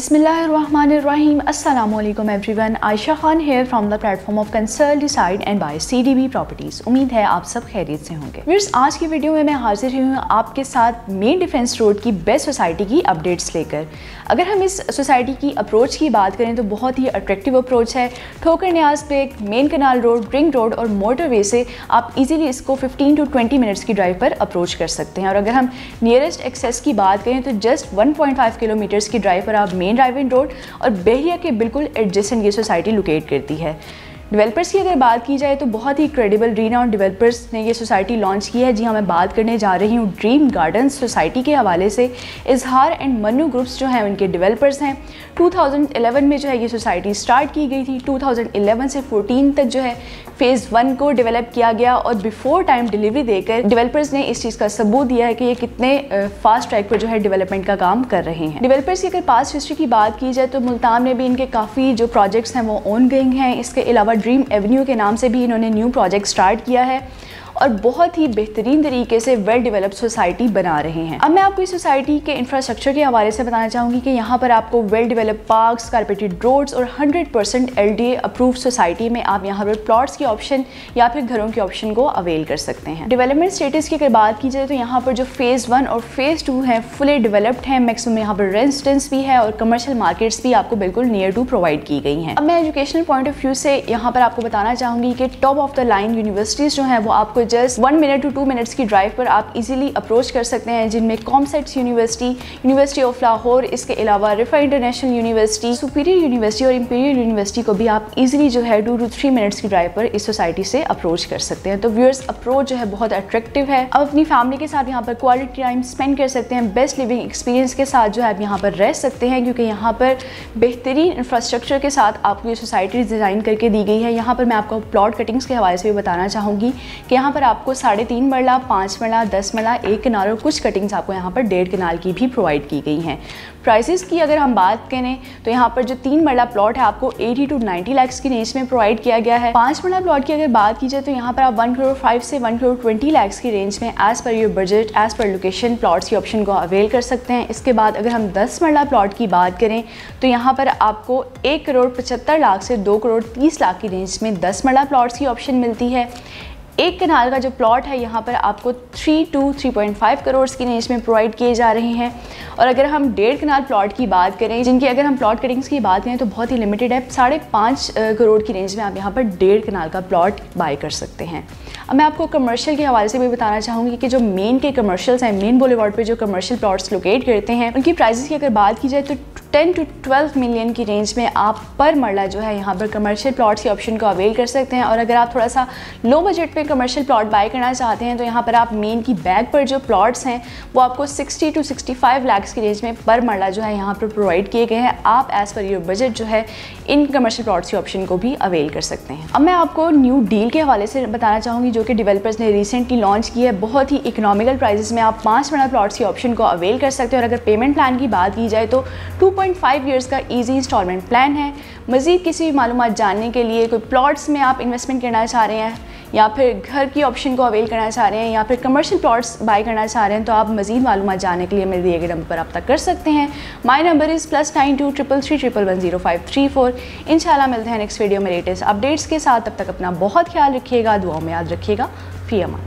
बिस्मिल्लाहिर्रहमानिर्रहीम। अस्सलामुअलैकुम everyone. Ayesha Khan here from the platform of consult decide and buy CDB properties. उम्मीद है आप सब खैरियत से होंगे। व्यूअर्स, आज की वीडियो में मैं हाजिर हुई हूँ आपके साथ मेन डिफेंस रोड की बेस्ट सोसाइटी की अपडेट्स लेकर। अगर हम इस सोसाइटी की अप्रोच की बात करें तो बहुत ही अट्रैक्टिव अप्रोच है। ठोकर न्याज पे main canal road, ring road और मोटरवे से आप इजीली इसको 15 to 20 मिनट्स की ड्राइव पर अप्रोच कर सकते हैं। और अगर हम नियरेस्ट एक्सेस की बात करें तो जस्ट 1.5 किलोमीटर्स की ड्राइव पर आप मेन ड्राइविंग रोड और बहरिया के बिल्कुल एडजेसेंट ये सोसाइटी लोकेट करती है। डेवलपर्स की अगर बात की जाए तो बहुत ही क्रेडिबल रीनाउंड डेवलपर्स ने ये सोसाइटी लॉन्च की है। जी हाँ, मैं बात करने जा रही हूँ ड्रीम गार्डन्स सोसाइटी के हवाले से। इजहार एंड मन्नू ग्रुप्स जो हैं उनके डेवलपर्स हैं। 2011 में जो है ये सोसाइटी स्टार्ट की गई थी। 2011 से 14 तक जो है फेज़ 1 को डेवलप किया गया और बिफोर टाइम डिलीवरी देकर डेवलपर्स ने इस चीज़ का सबूत दिया है कि ये कितने फास्ट ट्रैक पर जो है डेवलपमेंट का काम कर रहे हैं। डेवलपर्स की अगर पास्ट हिस्ट्री की बात की जाए तो मुल्तान में भी इनके काफ़ी जो प्रोजेक्ट्स हैं वो ऑन गोइंग हैं। इसके अलावा ड्रीम एवेन्यू के नाम से भी इन्होंने न्यू प्रोजेक्ट स्टार्ट किया है और बहुत ही बेहतरीन तरीके से वेल डेवलप्ड सोसाइटी बना रहे हैं। अब मैं आपको इस सोसाइटी के इंफ्रास्ट्रक्चर के हवाले से बताना चाहूँगी कि यहाँ पर आपको well developed parks, carpeted roads और 100% LDA अप्रूव्ड सोसाइटी में आप यहाँ पर प्लॉट्स की ऑप्शन या फिर घरों के ऑप्शन को अवेल कर सकते हैं। डेवलपमेंट स्टेटस की अगर बात की जाए तो यहाँ पर जो फेज़ 1 और फेज़ 2 हैं फुली डेवलप्ड हैं। मैक्सिमम यहाँ पर रेजिडेंस भी है और कमर्शियल मार्केट्स भी आपको बिल्कुल नियर टू प्रोवाइड की गई हैं। अब मैं एजुकेशनल पॉइंट ऑफ व्यू से यहाँ पर आपको बताना चाहूँगी कि top of the line universities जो हैं वो आपको जस्ट 1 मिनट to 2 मिनट्स की ड्राइव पर आप इजीली अप्रोच कर सकते हैं, जिनमें COMSATS university, university of Lahore, इसके अलावा रिफा इंटरनेशनल यूनिवर्सिटी, सुपीरियर यूनिवर्सिटी और इंपीरियल यूनिवर्सिटी को भी आप इजीली जो है 2 to 3 मिनट्स की ड्राइव पर इस सोसाइटी से अप्रोच कर सकते हैं। तो व्यूअर्स, अप्रोच जो है बहुत अट्रैक्टिव है। अब अपनी फैमिली के साथ यहाँ पर क्वालिटी टाइम स्पेंड कर सकते हैं। बेस्ट लिविंग एक्सपीरियंस के साथ जो है आप यहाँ पर रह सकते हैं, क्योंकि यहाँ पर बेहतरीन इंफ्रास्ट्रक्चर के साथ आपको ये सोसाइटी डिज़ाइन करके दी गई है। यहाँ पर मैं आपको प्लॉट कटिंग्स के हवाले से भी बताना चाहूँगी कि यहाँ पर आपको 3.5 मरला, 5 मरला, 10 मरला, 1 कनाल और कुछ कटिंग्स आपको यहाँ पर 1.5 कनाल की भी प्रोवाइड की गई हैं। प्राइसेस की अगर हम बात करें तो यहाँ पर जो 3 मरला प्लॉट है आपको 80 to 90 लाख की रेंज में प्रोवाइड किया गया है। 5 मरला प्लॉट की अगर बात की जाए तो यहाँ पर आप 1 करोड़ 5 से 1 करोड़ 20 लाख की रेंज में as per your budget, as per location plots की ऑप्शन को अवेल कर सकते हैं। इसके बाद अगर हम 10 मरला प्लॉट की बात करें तो यहाँ पर आपको 1 करोड़ 75 लाख से 2 करोड़ 30 लाख की रेंज में 10 मरला प्लॉट्स की ऑप्शन मिलती है। 1 कनाल का जो प्लॉट है यहाँ पर आपको 3 to 3.5 करोड़ की रेंज में प्रोवाइड किए जा रहे हैं। और अगर हम 1.5 कनाल प्लॉट की बात करें, जिनकी अगर हम प्लॉट कटिंग्स की बात करें तो बहुत ही लिमिटेड है, 5.5 करोड़ की रेंज में आप यहाँ पर 1.5 कनाल का प्लॉट बाय कर सकते हैं। अब मैं आपको कमर्शियल के हवाले से भी बताना चाहूँगी कि जो मेन के कमर्शियल्स हैं, मेन बुलेवार्ड पे जो कमर्शियल प्लॉट्स लोकेट करते हैं, उनकी प्राइसेस की अगर बात की जाए तो 10 to 12 मिलियन की रेंज में आप पर मरला जो है यहाँ पर कमर्शियल प्लॉट्स के ऑप्शन को अवेल कर सकते हैं। और अगर आप थोड़ा सा लो बजट पे कमर्शियल प्लॉट बाय करना चाहते हैं तो यहाँ पर आप मेन की बैग पर जो प्लॉट्स हैं वो आपको 60 to 65 लाख की रेंज में पर मरला जो है यहाँ पर प्रोवाइड किए गए हैं। आप एज़ पर योर बजट जो है इन कमर्शियल प्लॉट्स के ऑप्शन को भी अवेल कर सकते हैं। अब मैं आपको न्यू डील के हवाले से बताना चाहूँगी जो कि डेवलपर्स ने रिसेंटली लॉन्च की है। बहुत ही इकोनॉमिकल प्राइसेस में आप 5 मरला प्लॉट्स के ऑप्शन को अवेल कर सकते हैं। और अगर पेमेंट प्लान की बात की जाए तो 2.5 ईयर्स का ईजी इंस्टॉलमेंट प्लान है। मज़ीद किसी भी मालूमात जानने के लिए, कोई प्लॉट्स में आप इन्वेस्टमेंट करना चाह रहे हैं या फिर घर की ऑप्शन को अवेल करना चाह रहे हैं या फिर कमर्शियल प्लॉट्स बाय करना चाह रहे हैं, तो आप मज़ीद मालूमात जानने के लिए मेरे दिए गए नंबर पर रब्ता कर सकते हैं। My number is +92 333 111 0534। इंशाल्लाह मिलते हैं नेक्स्ट वीडियो में लेटेस्ट अपडेट्स के साथ। तब तक अपना बहुत ख्याल रखिएगा, दुआओं में याद रखिएगा। फ़ी अमान।